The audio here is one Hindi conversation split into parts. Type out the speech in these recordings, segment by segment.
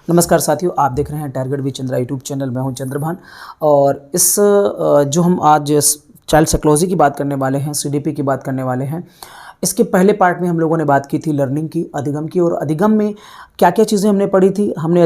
नमस्कार साथियों, आप देख रहे हैं target with Chandra YouTube channel. मैं हूं चंद्रभान और इस जो हम आज चाइल्ड साइकोलॉजी की बात करने वाले हैं, सीडीपी की बात करने वाले हैं। इसके पहले पार्ट में हम लोगों ने बात की थी लर्निंग की, अधिगम की, और अधिगम में क्या क्या चीज़ें हमने पढ़ी थी। हमने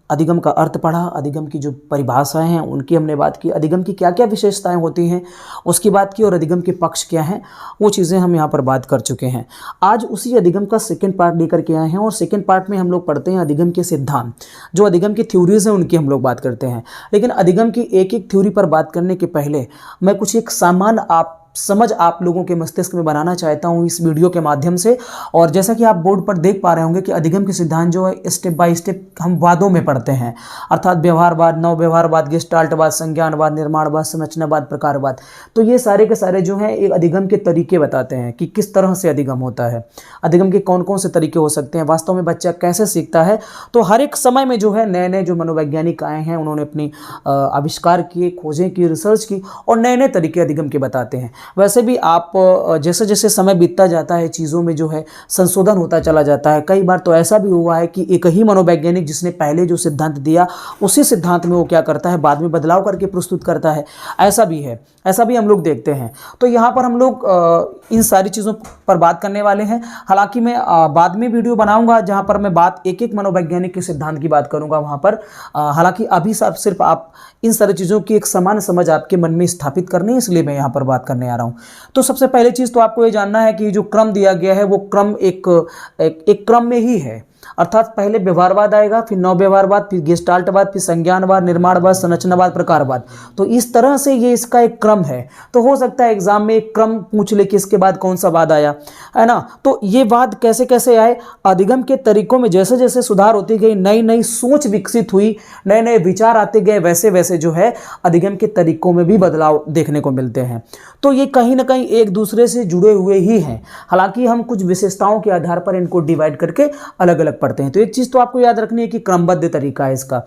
अधिगम का अर्थ पढ़ा, अधिगम की जो परिभाषाएं हैं उनकी हमने बात की, अधिगम की क्या क्या विशेषताएं होती हैं उसकी बात की, और अधिगम के पक्ष क्या हैं वो चीज़ें हम यहाँ पर बात कर चुके हैं। आज उसी अधिगम का सेकंड पार्ट लेकर के आए हैं और सेकंड पार्ट में हम लोग पढ़ते हैं अधिगम के सिद्धांत, जो अधिगम की थ्योरीज हैं उनकी हम लोग बात करते हैं। लेकिन अधिगम की एक एक थ्योरी पर बात करने के पहले मैं कुछ एक सामान्य समझ आप लोगों के मस्तिष्क में बनाना चाहता हूं इस वीडियो के माध्यम से। और जैसा कि आप बोर्ड पर देख पा रहे होंगे कि अधिगम के सिद्धांत जो है स्टेप बाय स्टेप हम वादों में पढ़ते हैं, अर्थात व्यवहारवाद, नव व्यवहारवाद, गेस्टाल्टवाद, संज्ञानवाद, निर्माणवाद, संरचनावाद, प्रकारवाद। तो ये सारे के सारे जो हैं एक अधिगम के तरीके बताते हैं कि किस तरह से अधिगम होता है, अधिगम के कौन कौन से तरीके हो सकते हैं, वास्तव में बच्चा कैसे सीखता है। तो हर एक समय में जो है नए नए जो मनोवैज्ञानिक आए हैं उन्होंने अपनी आविष्कार किए, खोजें की, रिसर्च की और नए नए तरीके अधिगम के बताते हैं। वैसे भी आप जैसे जैसे समय बीतता जाता है चीज़ों में जो है संशोधन होता चला जाता है। कई बार तो ऐसा भी हुआ है कि एक ही मनोवैज्ञानिक जिसने पहले जो सिद्धांत दिया उसी सिद्धांत में वो क्या करता है, बाद में बदलाव करके प्रस्तुत करता है। ऐसा भी है, ऐसा भी हम लोग देखते हैं। तो यहाँ पर हम लोग इन सारी चीज़ों पर बात करने वाले हैं। हालांकि मैं बाद में वीडियो बनाऊंगा जहाँ पर मैं बात एक एक मनोवैज्ञानिक के सिद्धांत की बात करूंगा वहाँ पर। हालांकि अभी सिर्फ आप इन सारी चीज़ों की एक सामान्य समझ आपके मन में स्थापित करनी है, इसलिए मैं यहाँ पर बात करने आ रहा हूँ। तो सबसे पहले चीज़ तो आपको ये जानना है कि जो क्रम दिया गया है वो क्रम एक क्रम में ही है, अर्थात पहले व्यवहारवाद आएगा, फिर नव व्यवहारवाद, फिर गेस्टाल्टवाद, फिर संज्ञानवाद, निर्माणवाद, संरचनावाद, प्रकारवाद। तो इस तरह से ये इसका एक क्रम है। तो हो सकता है एग्जाम में एक क्रम पूछ ले कि इसके बाद कौन सा वाद आया, है ना। तो ये वाद कैसे कैसे आए, अधिगम के तरीकों में जैसे जैसे सुधार होती गई, नई नई सोच विकसित हुई, नए नए विचार आते गए, वैसे वैसे जो है अधिगम के तरीकों में भी बदलाव देखने को मिलते हैं। तो ये कहीं ना कहीं एक दूसरे से जुड़े हुए ही हैं। हालांकि हम कुछ विशेषताओं के आधार पर इनको डिवाइड करके अलग अलग पढ़ते हैं। तो एक चीज़ तो आपको याद रखनी है कि क्रमबद्ध तरीका है इसका।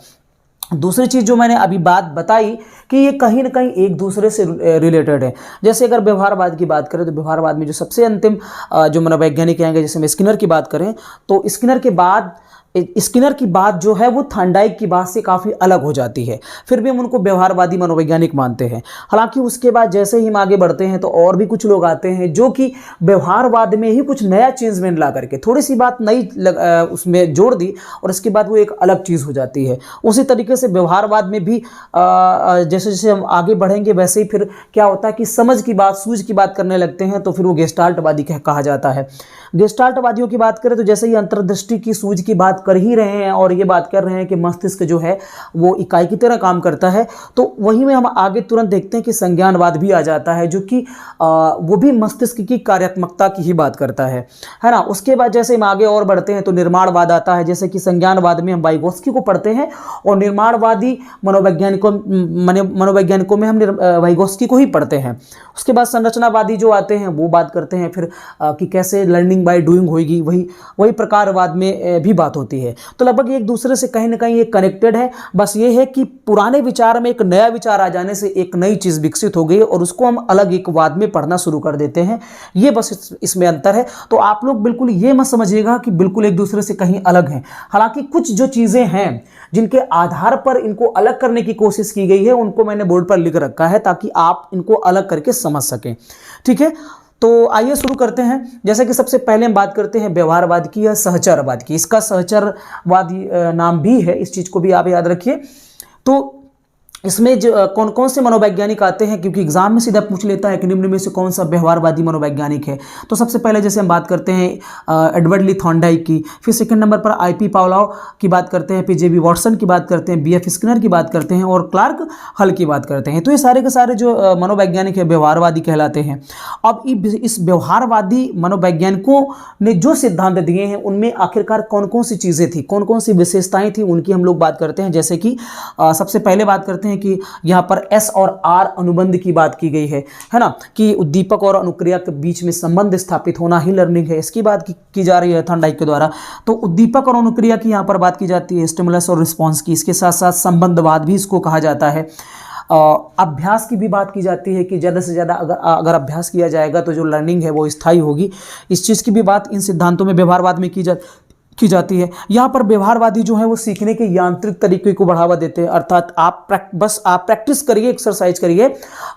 दूसरी चीज़ जो मैंने अभी बात बताई कि ये कहीं ना कहीं एक दूसरे से रिलेटेड है। जैसे अगर व्यवहारवाद की बात करें तो व्यवहारवाद में जो सबसे अंतिम जो मनोवैज्ञानिक आएंगे, जैसे हम स्किनर की बात करें तो स्किनर की बात जो है वो थॉर्नडाइक की बात से काफ़ी अलग हो जाती है। फिर भी हम उनको व्यवहारवादी मनोवैज्ञानिक मानते हैं। हालांकि उसके बाद जैसे ही हम आगे बढ़ते हैं तो और भी कुछ लोग आते हैं जो कि व्यवहारवाद में ही कुछ नया चेंजमेंट ला करके थोड़ी सी बात नई उसमें जोड़ दी और इसके बाद वो एक अलग चीज़ हो जाती है। उसी तरीके से व्यवहारवाद में भी जैसे जैसे हम आगे बढ़ेंगे वैसे ही फिर क्या होता है कि समझ की बात, सूझ की बात करने लगते हैं, तो फिर वो गेस्टाल्टवादी कहा जाता है। गेस्टाल्टवादियों की बात करें तो जैसे ही अंतर्दृष्टि की, सूझ की बात कर ही रहे हैं और ये बात कर रहे हैं कि मस्तिष्क जो है वो इकाई की तरह काम करता है, तो वहीं में हम आगे तुरंत देखते हैं कि संज्ञानवाद भी आ जाता है, जो कि वो भी मस्तिष्क की कार्यात्मकता की ही बात करता है ना। उसके बाद जैसे हम आगे और बढ़ते हैं तो निर्माणवाद आता है। जैसे कि संज्ञानवाद में हम वाइगोत्स्की को पढ़ते हैं और निर्माणवादी मनोवैज्ञानिकों में हम वाइगोत्स्की को ही पढ़ते हैं। उसके बाद संरचनावादी जो आते हैं वो बात करते हैं फिर कि कैसे लर्निंग बाय डूइंग होगी, वही प्रकारवाद में भी बात होती है। तो लगभग एक दूसरे से कहीं ना कहीं ये कनेक्टेड है। बस ये है कि पुराने विचार में एक नया विचार आ जाने से एक नई चीज़ विकसित हो गई और उसको हम अलग एक वाद में पढ़ना शुरू कर देते हैं। ये बस इसमें अंतर है। तो आप लोग बिल्कुल ये मत समझिएगा कि बिल्कुल एक दूसरे से कहीं अलग हैं। हालांकि कुछ जो चीज़ें हैं जिनके आधार पर इनको अलग करने की कोशिश की गई है उनको मैंने बोर्ड पर लिख रखा है ताकि आप इनको अलग करके समझ सकें। ठीक है, तो आइए शुरू करते हैं। जैसे कि सबसे पहले हम बात करते हैं व्यवहारवाद की या सहचरवाद की। इसका सहचरवादी नाम भी है, इस चीज़ को भी आप याद रखिए। तो इसमें जो कौन कौन से मनोवैज्ञानिक आते हैं, क्योंकि एग्जाम में सीधा पूछ लेता है कि निम्न में से कौन सा व्यवहारवादी मनोवैज्ञानिक है। तो सबसे पहले जैसे हम बात करते हैं एडवर्ड ली थॉर्नडाइक की, फिर सेकंड नंबर पर आईपी पावलोव की बात करते हैं, फिर जेबी वॉटसन की बात करते हैं, बीएफ स्किनर की बात करते हैं और क्लार्क हल की बात करते हैं। तो ये सारे के सारे जो मनोवैज्ञानिक है व्यवहारवादी कहलाते हैं। अब इस व्यवहारवादी मनोवैज्ञानिकों ने जो सिद्धांत दिए हैं उनमें आखिरकार कौन कौन सी चीज़ें थी, कौन कौन सी विशेषताएं थी, उनकी हम लोग बात करते हैं। जैसे कि सबसे पहले बात करते हैं कि यहां पर एस और आर अनुबंध की बात की गई है ना, कि उद्दीपक और अनुक्रिया के बीच में संबंध स्थापित होना ही लर्निंग है। इसकी बात की जा रही है थॉर्नडाइक के द्वारा। तो उद्दीपक और अनुक्रिया की यहां पर बात की जाती है, स्टिमुलस और रिस्पॉन्स की। इसके साथ साथ संबंधवाद भी इसको कहा जाता है। अभ्यास की भी बात की जाती है कि ज़्यादा से ज़्यादा अगर अभ्यास किया जाएगा तो जो लर्निंग है वो स्थायी होगी। इस चीज़ की भी बात इन सिद्धांतों में व्यवहारवाद में की की जाती है। यहाँ पर व्यवहारवादी जो है वो सीखने के यांत्रिक तरीके को बढ़ावा देते हैं, अर्थात आप प्रैक्टिस करिए, एक्सरसाइज करिए,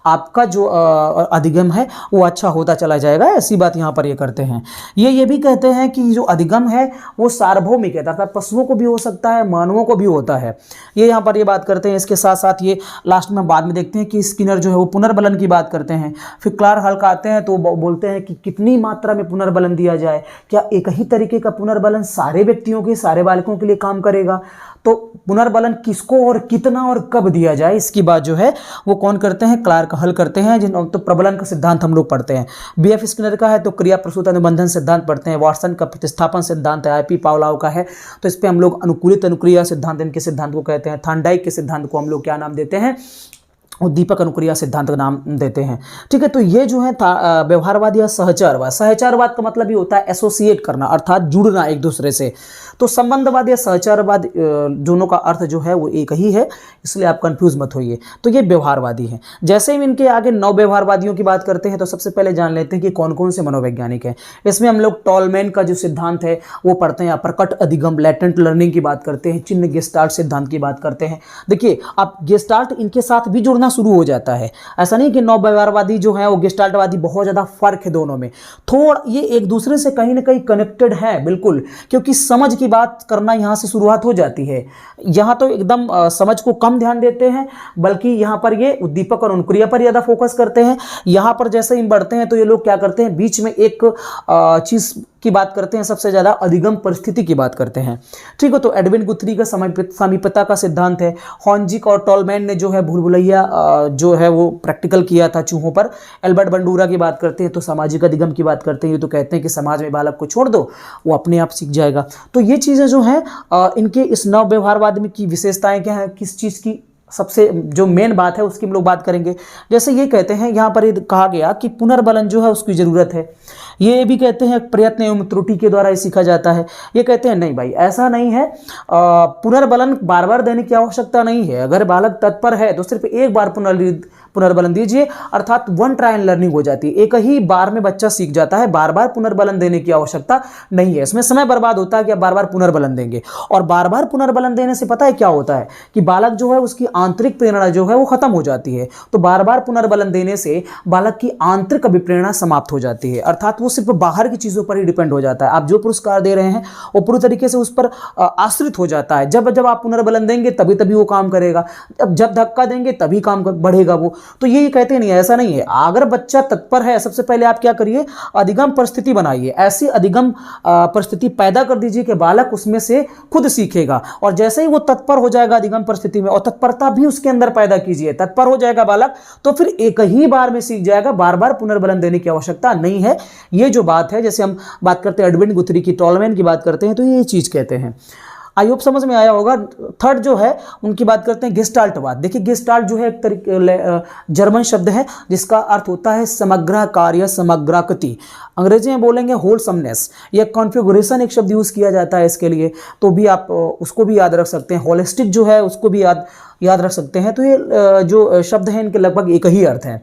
आपका जो अधिगम है वो अच्छा होता चला जाएगा, ऐसी बात यहाँ पर ये करते हैं। ये भी कहते हैं कि जो अधिगम है वो सार्वभौमिक है, अर्थात पशुओं को भी हो सकता है, मानवों को भी होता है, ये यहाँ पर ये बात करते हैं। इसके साथ साथ ये लास्ट में बाद में देखते हैं कि स्किनर जो है वो पुनर्बलन की बात करते हैं। फिर क्लार्क हल्क आते हैं तो बोलते हैं कि कितनी मात्रा में पुनर्बलन दिया जाए, क्या एक ही तरीके का पुनर्बलन सारे व्यक्तियों के, सारे बालकों के लिए काम करेगा, तो पुनर्बलन किसको और कितना और कब दिया जाए, इसकी बात जो है वो कौन करते हैं, क्लार्क हल करते हैं। तो प्रबलन का सिद्धांत हम लोग पढ़ते हैं। बीएफ स्किनर का है तो क्रिया प्रसूत अनुबंधन सिद्धांत पढ़ते हैं। वॉटसन का प्रतिस्थापन सिद्धांत है। आईपी पावलोव का है तो इस पे हम लोग अनुकूलित अनुक्रिया सिद्धांत, इनके सिद्धांत को कहते हैं। थॉर्नडाइक के सिद्धांत को हम लोग क्या नाम देते हैं, उद्दीपक अनुक्रिया सिद्धांत का नाम देते हैं। ठीक है, तो ये जो है व्यवहारवाद या सहचारवाद। सहचारवाद का मतलब ये होता है एसोसिएट करना, अर्थात जुड़ना एक दूसरे से। तो संबंधवाद या सहचारवाद दोनों का अर्थ जो है वो एक ही है, इसलिए आप कंफ्यूज मत होइए। तो ये व्यवहारवादी है। जैसे ही इनके आगे नौ व्यवहारवादियों की बात करते हैं तो सबसे पहले जान लेते हैं कि कौन कौन से मनोवैज्ञानिक हैं। इसमें हम लोग टॉलमैन का जो सिद्धांत है वो पढ़ते हैं, प्रकट अधिगम लैटेंट लर्निंग की बात करते हैं, चिन्ह गेस्टाल्ट सिद्धांत की बात करते हैं। देखिए आप गेस्टाल्ट इनके साथ भी जुड़ना शुरू हो जाता है, ऐसा नहीं कि नौ व्यवहारवादी जो है वो गेस्टाल्टवादी, बहुत ज्यादा फर्क है दोनों में, थोड़ा ये एक दूसरे से कहीं ना कहीं कनेक्टेड है बिल्कुल, क्योंकि समझ की बात करना यहां से शुरुआत हो जाती है। यहां तो एकदम समझ को कम ध्यान देते हैं, बल्कि यहां पर ये उद्दीपक और अनुक्रिया पर ज्यादा फोकस करते हैं। यहां पर जैसे ही बढ़ते हैं तो ये लोग क्या करते हैं, बीच में एक चीज की बात करते हैं, सबसे ज्यादा अधिगम परिस्थिति की बात करते हैं। ठीक है, तो एडविन गुथरी का समीपता का सिद्धांत है। हॉर्नजिक और टॉलमैन ने जो है भूल भुलैया जो है वो प्रैक्टिकल किया था चूहों पर। एल्बर्ट बंडूरा की बात करते हैं तो सामाजिक अधिगम की बात करते हैं, ये तो कहते हैं कि समाज में बालक को छोड़ दो, वो अपने आप सीख जाएगा। तो ये चीजें जो है इनके इस नव व्यवहारवाद में की विशेषताएं क्या है, किस चीज की सबसे जो मेन बात है उसकी हम लोग बात करेंगे। जैसे ये कहते हैं, यहाँ पर ये कहा गया कि पुनर्बलन जो है उसकी जरूरत है। ये भी कहते हैं प्रयत्न एवं त्रुटि के द्वारा ही सीखा जाता है। ये कहते हैं नहीं भाई ऐसा नहीं है, पुनर्बलन बार बार देने की आवश्यकता नहीं है। अगर बालक तत्पर है तो सिर्फ एक बार पुनर्बलन दीजिए, अर्थात वन ट्रायल लर्निंग हो जाती है, एक ही बार में बच्चा सीख जाता है, बार बार पुनर्बलन देने की आवश्यकता नहीं है। इसमें समय बर्बाद होता है कि आप बार बार पुनर्बलन देंगे, और बार बार पुनर्बलन देने से पता है क्या होता है कि बालक जो है उसकी आंतरिक प्रेरणा जो है वो खत्म हो जाती है। तो बार बार पुनर्बलन देने से बालक की आंतरिक अभिप्रेरणा समाप्त हो जाती है, अर्थात वो सिर्फ बाहर की चीजों पर ही डिपेंड हो जाता है। आप जो पुरस्कार दे रहे हैं वो पूरी तरीके से उस पर आश्रित हो जाता है। जब जब आप पुनर्बलन देंगे तभी तभी वो काम करेगा, जब धक्का देंगे तभी काम बढ़ेगा वो। तो ये कहते नहीं, ऐसा नहीं है। अगर बच्चा तत्पर है, सबसे पहले आप क्या करिए, अधिगम परिस्थिति बनाइए, ऐसी अधिगम परिस्थिति पैदा कर दीजिए कि बालक उसमें से खुद सीखेगा। और जैसे ही वो तत्पर हो जाएगा अधिगम परिस्थिति में, और तत्परता भी उसके अंदर पैदा कीजिए, तत्पर हो जाएगा बालक, तो फिर एक ही बार में सीख जाएगा, बार बार पुनर्बलन देने की आवश्यकता नहीं है। ये जो बात है, जैसे हम बात करते हैं एडविन गुथरी की, टॉलमैन की बात करते हैं, तो ये चीज कहते हैं। आई होप समझ में आया होगा। थर्ड जो है उनकी बात करते हैं गेस्टाल्टवाद। देखिए गेस्टाल्ट जो है एक तरीके जर्मन शब्द है जिसका अर्थ होता है समग्र कार्य, समग्राकृति। अंग्रेजी में बोलेंगे होलसमनेस। यह कॉन्फ़िगरेशन एक शब्द यूज किया जाता है इसके लिए, तो भी आप उसको भी याद रख सकते हैं। होलिस्टिक जो है उसको भी याद रख सकते हैं। तो ये जो शब्द है इनके लगभग एक ही अर्थ है।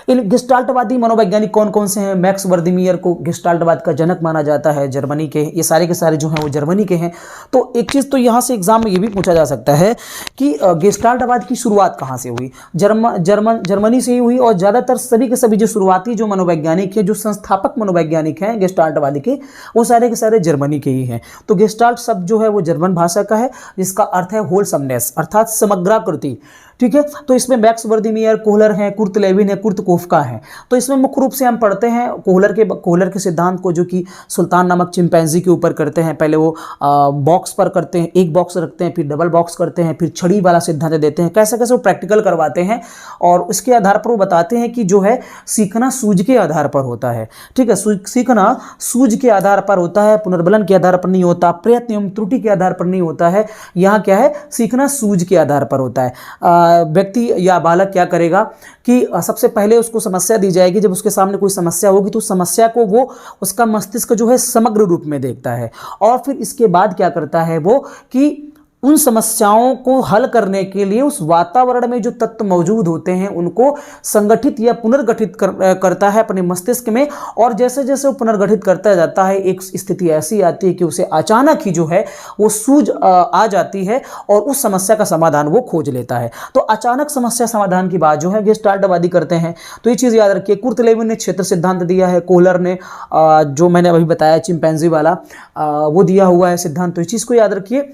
इन गेस्टाल्टवादी मनोवैज्ञानिक कौन कौन से हैं? मैक्स वर्दीमियर को गेस्टाल्टवाद का जनक माना जाता है, जर्मनी के। ये सारे के सारे जो हैं वो जर्मनी के हैं। तो एक चीज़ तो यहाँ से एग्जाम में ये भी पूछा जा सकता है कि गेस्टाल्टवाद की शुरुआत कहाँ से हुई? जर्मनी से ही हुई, और ज़्यादातर सभी के सभी जो शुरुआती जो मनोवैज्ञानिक हैं, जो संस्थापक मनोवैज्ञानिक हैं गेस्टाल्टवाद के, वो सारे के सारे जर्मनी के ही हैं। तो गेस्टाल्ट शब्द जो है वो जर्मन भाषा का है, जिसका अर्थ है होलसमनेस, अर्थात समग्राकृति। ठीक है, तो इसमें मैक्स वर्दीमियर, कोहलर हैं, कुर्ट लेविन है, कुर्ट कोफका है। तो इसमें मुख्य रूप से हम पढ़ते हैं कोहलर के सिद्धांत को, जो कि सुल्तान नामक चिंपैंजी के ऊपर करते हैं। पहले वो बॉक्स पर करते हैं, एक बॉक्स रखते हैं, फिर डबल बॉक्स करते हैं, फिर छड़ी वाला सिद्धांत देते हैं। कैसे कैसे वो प्रैक्टिकल करवाते हैं, और उसके आधार पर वो बताते हैं कि जो है सीखना सूझ के आधार पर होता है। ठीक है, सीखना सूझ के आधार पर होता है, पुनर्बलन के आधार पर नहीं होता, प्रयत्न एवं त्रुटि के आधार पर नहीं होता है। यहाँ क्या है, सीखना सूझ के आधार पर होता है। व्यक्ति या बालक क्या करेगा कि सबसे पहले उसको समस्या दी जाएगी। जब उसके सामने कोई समस्या होगी तो समस्या को वो उसका मस्तिष्क जो है समग्र रूप में देखता है, और फिर इसके बाद क्या करता है वो कि उन समस्याओं को हल करने के लिए उस वातावरण में जो तत्व मौजूद होते हैं उनको संगठित या पुनर्गठित करता है अपने मस्तिष्क में, और जैसे जैसे वो पुनर्गठित करता जाता है एक स्थिति ऐसी आती है कि उसे अचानक ही जो है वो सूझ आ जाती है और उस समस्या का समाधान वो खोज लेता है। तो अचानक समस्या समाधान की बात जो है गेस्टाल्टवादी करते हैं। तो ये चीज़ याद रखिए, कुर्तलेविन ने क्षेत्र सिद्धांत दिया है, कोहलर ने जो मैंने अभी बताया चिंपैंजी वाला वो दिया हुआ है सिद्धांत। तो इस चीज़ को याद रखिए।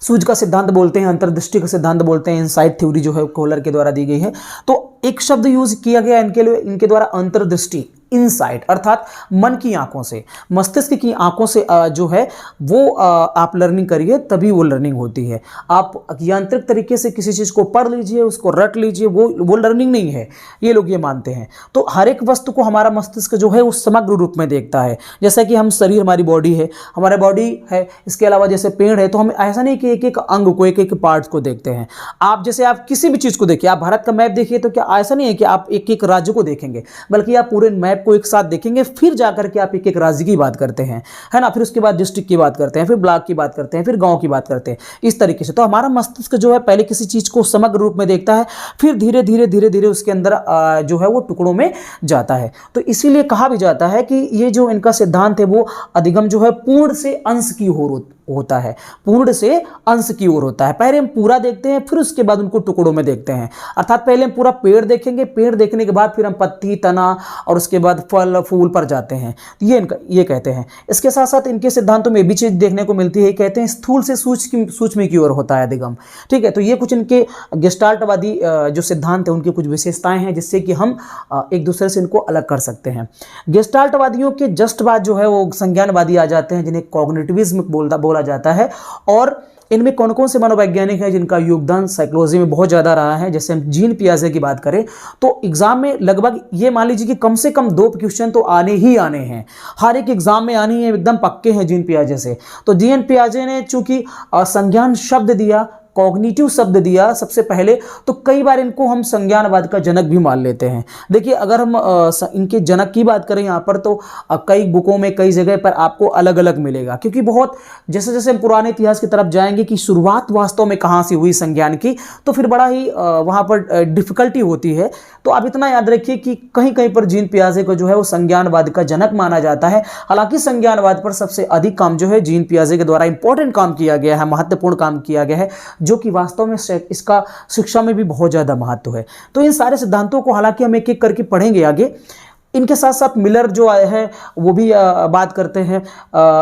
सूझ का सिद्धांत बोलते हैं, अंतर्दृष्टि का सिद्धांत बोलते हैं, इनसाइट थ्योरी जो है कोहलर के द्वारा दी गई है। तो एक शब्द यूज किया गया इनके लिए, इनके द्वारा अंतर्दृष्टि, इनसाइट, अर्थात मन की आंखों से, मस्तिष्क की आंखों से जो है वो आप लर्निंग करिए तभी वो लर्निंग होती है। आप यांत्रिक तरीके से किसी चीज़ को पढ़ लीजिए, उसको रट लीजिए, वो लर्निंग नहीं है, ये लोग ये मानते हैं। तो हर एक वस्तु को हमारा मस्तिष्क जो है वो समग्र रूप में देखता है। जैसा कि हम शरीर, हमारी बॉडी है, हमारा बॉडी है, इसके अलावा जैसे पेड़ है, तो हम ऐसा नहीं कि एक एक अंग को, एक एक पार्ट को देखते हैं। आप जैसे आप किसी भी चीज़ को देखिए, आप भारत का मैप देखिए तो क्या ऐसा नहीं है कि आप एक एक राज्य को देखेंगे, बल्कि आप पूरे मैप को एक साथ देखेंगे, फिर जाकर के आप एक एक राज्य की बात करते हैं, है ना, फिर उसके बाद डिस्ट्रिक्ट की बात करते हैं, फिर ब्लॉक की बात करते हैं, फिर गांव की बात करते हैं, इस तरीके से। तो हमारा मस्तिष्क जो है पहले किसी चीज को समग्र रूप में देखता है, फिर धीरे धीरे धीरे धीरे उसके अंदर जो है वो टुकड़ों में जाता है। तो इसीलिए कहा भी जाता है कि ये जो इनका सिद्धांत है वो अधिगम जो है पूर्ण से अंश की ओर होता है, पूर्ण से अंश की ओर होता है। पहले हम पूरा देखते हैं, फिर उसके बाद उनको टुकड़ों में देखते हैं। अर्थात पहले हम पूरा पेड़ देखेंगे, पेड़ देखने के बाद फिर हम पत्ती, तना और उसके बाद फल फूल पर जाते हैं। ये कहते हैं। इसके साथ साथ इनके सिद्धांतों में भी चीज देखने को मिलती है, कहते हैं स्थूल से सूक्ष्म की ओर होता है अधिगम। ठीक है, तो ये कुछ इनके गेस्टाल्टवादी जो सिद्धांत है उनकी कुछ विशेषताएं हैं जिससे कि हम एक दूसरे से इनको अलग कर सकते हैं। गेस्टाल्टवादियों के जस्ट बाद जो है वो संज्ञानवादी आ जाते हैं, जिन्हें कॉग्निटिविज्म बोला जाता है। और इनमें कौन कौन से मनोवैज्ञानिक हैं जिनका योगदान साइकोलॉजी में बहुत ज़्यादा रहा है। जैसे हम जीन पियाजे की बात करें तो एग्जाम में लगभग ये मान लीजिए कि कम से कम 2 क्वेश्चन तो आने ही आने हैं, हर एक एग्जाम में आने ही एकदम पक्के हैं जीन पियाजे से। तो जीन पियाजे ने चूंकि संज्ञान शब्द दिया, कॉग्निटिव शब्द दिया सबसे पहले, तो कई बार इनको हम संज्ञानवाद का जनक भी मान लेते हैं। देखिए अगर हम इनके जनक की बात करें यहाँ पर तो कई बुकों में कई जगह पर आपको अलग अलग मिलेगा, क्योंकि बहुत जैसे जैसे हम पुराने इतिहास की तरफ जाएंगे कि शुरुआत वास्तव में कहाँ से हुई संज्ञान की, तो फिर बड़ा ही वहाँ पर डिफिकल्टी होती है। तो आप इतना याद रखिए कि कहीं कहीं पर जीन पियाजे को जो है वो संज्ञानवाद का जनक माना जाता है। हालांकि संज्ञानवाद पर सबसे अधिक काम जो है जीन पियाजे के द्वारा इंपॉर्टेंट काम किया गया है, महत्वपूर्ण काम किया गया है, जो कि वास्तव में इसका शिक्षा में भी बहुत ज़्यादा महत्व है। तो इन सारे सिद्धांतों को हालांकि हम एक एक करके पढ़ेंगे आगे। इनके साथ साथ मिलर जो आए हैं वो भी बात करते हैं।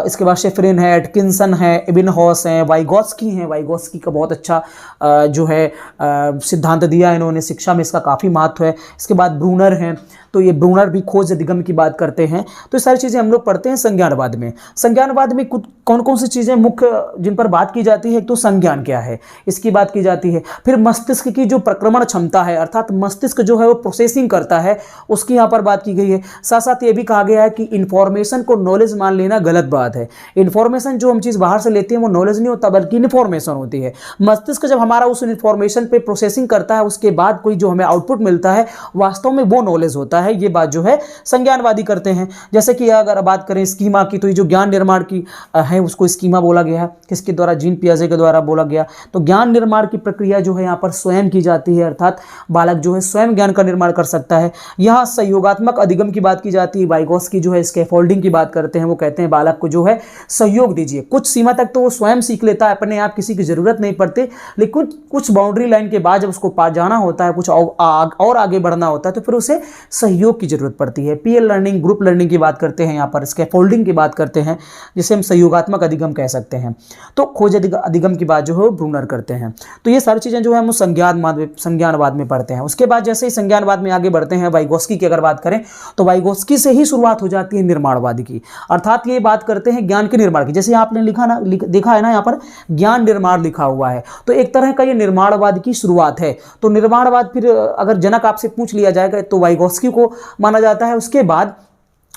इसके बाद शेफरिन है, एटकिंसन है, एबिनहॉस हैं, वाइगोत्स्की हैं। वाइगोत्स्की का बहुत अच्छा जो है सिद्धांत दिया इन्होंने, शिक्षा में इसका काफ़ी महत्व है। इसके बाद ब्रूनर हैं, तो ये ब्रूनर भी खोज अधिगम की बात करते हैं। तो ये सारी चीज़ें हम लोग पढ़ते हैं संज्ञानवाद में। संज्ञानवाद में कौन कौन सी चीज़ें मुख्य जिन पर बात की जाती है, तो संज्ञान क्या है इसकी बात की जाती है। फिर मस्तिष्क की जो प्रक्रमण क्षमता है, अर्थात मस्तिष्क जो है वो प्रोसेसिंग करता है, उसकी यहाँ पर बात की गई है। साथ साथ ये भी कहा गया है कि इन्फॉर्मेशन को नॉलेज मान लेना गलत बात है। इन्फॉर्मेशन जो हम चीज़ बाहर से लेते हैं वो नॉलेज नहीं होता बल्कि इन्फॉर्मेशन होती है। मस्तिष्क जब हमारा उस इन्फॉर्मेशन पे प्रोसेसिंग करता है, उसके बाद कोई जो हमें आउटपुट मिलता है वास्तव में वो नॉलेज होता है। ये बात जो है संज्ञानवादी करते हैं। जैसे कि अगर बात करें स्कीमा की, तो ये जो ज्ञान निर्माण की है उसको स्कीमा बोला गया है, किसके द्वारा, जीन पियाजे के द्वारा बोला गया। तो ज्ञान निर्माण की प्रक्रिया जो है यहाँ पर स्वयं की जाती है, अर्थात बालक जो है स्वयं ज्ञान का निर्माण कर सकता है। यहाँ सहयोगात्मक अधिगम की बात की जाती है। वाइगोत्स्की जो है स्कैफोल्डिंग की बात करते हैं, वो कहते हैं बालक को जो है सहयोग दीजिए। कुछ सीमा तक तो वो स्वयं सीख लेता है, अपने आप किसी की जरूरत नहीं पड़ती, लेकिन कुछ बाउंड्री लाइन के बाद जब उसको पार जाना होता है, कुछ और आगे बढ़ना होता है, तो फिर उसे सहयोग की जरूरत पड़ती है। पीयर लर्निंग, ग्रुप लर्निंग की बात करते हैं, यहाँ पर स्कैफोल्डिंग की बात करते हैं, जिसे हम सहयोगात्मक अधिगम कह सकते हैं। तो खोज अधिगम की बात जो है वो ब्रूनर करते हैं। तो ये सारी चीजें जो है हम संज्ञानवाद में पढ़ते हैं। उसके बाद जैसे ही संज्ञानवाद में आगे बढ़ते हैं, वाइगोत्स्की की अगर बात करें तो वाइगोत्स्की से ही शुरुआत हो जाती है निर्माणवाद की, अर्थात ये बात करते हैं ज्ञान के निर्माण की। जैसे आपने देखा है ना, यहाँ पर ज्ञान निर्माण लिखा हुआ है, तो एक तरह का ये निर्माणवाद की शुरुआत है। तो निर्माणवाद फिर अगर जनक आपसे पूछ लिया जाएगा तो वाइगोत्स्की को माना जाता है। उसके बाद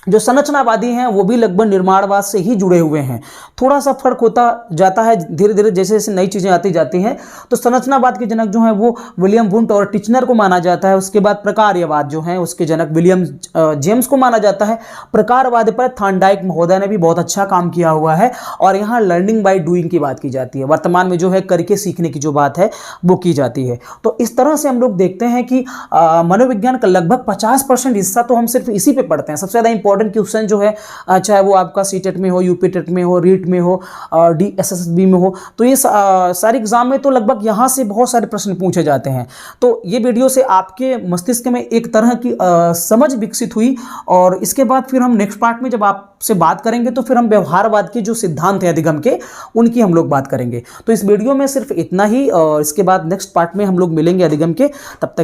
जो संरचनावादी हैं वो भी लगभग निर्माणवाद से ही जुड़े हुए हैं। थोड़ा सा फर्क होता जाता है धीरे धीरे जैसे जैसे नई चीज़ें आती जाती हैं। तो संरचनावाद के जनक जो हैं वो विलियम वुंट और टिचनर को माना जाता है। उसके बाद प्रकारवाद जो है उसके जनक विलियम जेम्स को माना जाता है। प्रकारवाद पर थॉर्नडाइक महोदय ने भी बहुत अच्छा काम किया हुआ है और यहाँ लर्निंग बाय डूइंग की बात की जाती है। वर्तमान में जो है करके सीखने की जो बात है वो की जाती है। तो इस तरह से हम लोग देखते हैं कि मनोविज्ञान का लगभग 50% हिस्सा तो हम सिर्फ इसी पे पढ़ते हैं। सबसे ज़्यादा इंपॉर्टेंट क्वेश्चन जो है चाहे वो आपका सीटेट में हो, यूपी टेट में हो, रीट में हो, DSSB में हो, तो ये सारे एग्जाम में तो लगभग यहाँ से बहुत सारे प्रश्न पूछे जाते हैं। तो ये वीडियो से आपके मस्तिष्क में एक तरह की समझ विकसित हुई और इसके बाद फिर हम नेक्स्ट पार्ट में जब आपसे बात करेंगे तो फिर हम व्यवहारवाद के जो सिद्धांत हैं अधिगम के उनकी हम लोग बात करेंगे। तो इस वीडियो में सिर्फ इतना ही और इसके बाद नेक्स्ट पार्ट में हम लोग मिलेंगे अधिगम के। तब तक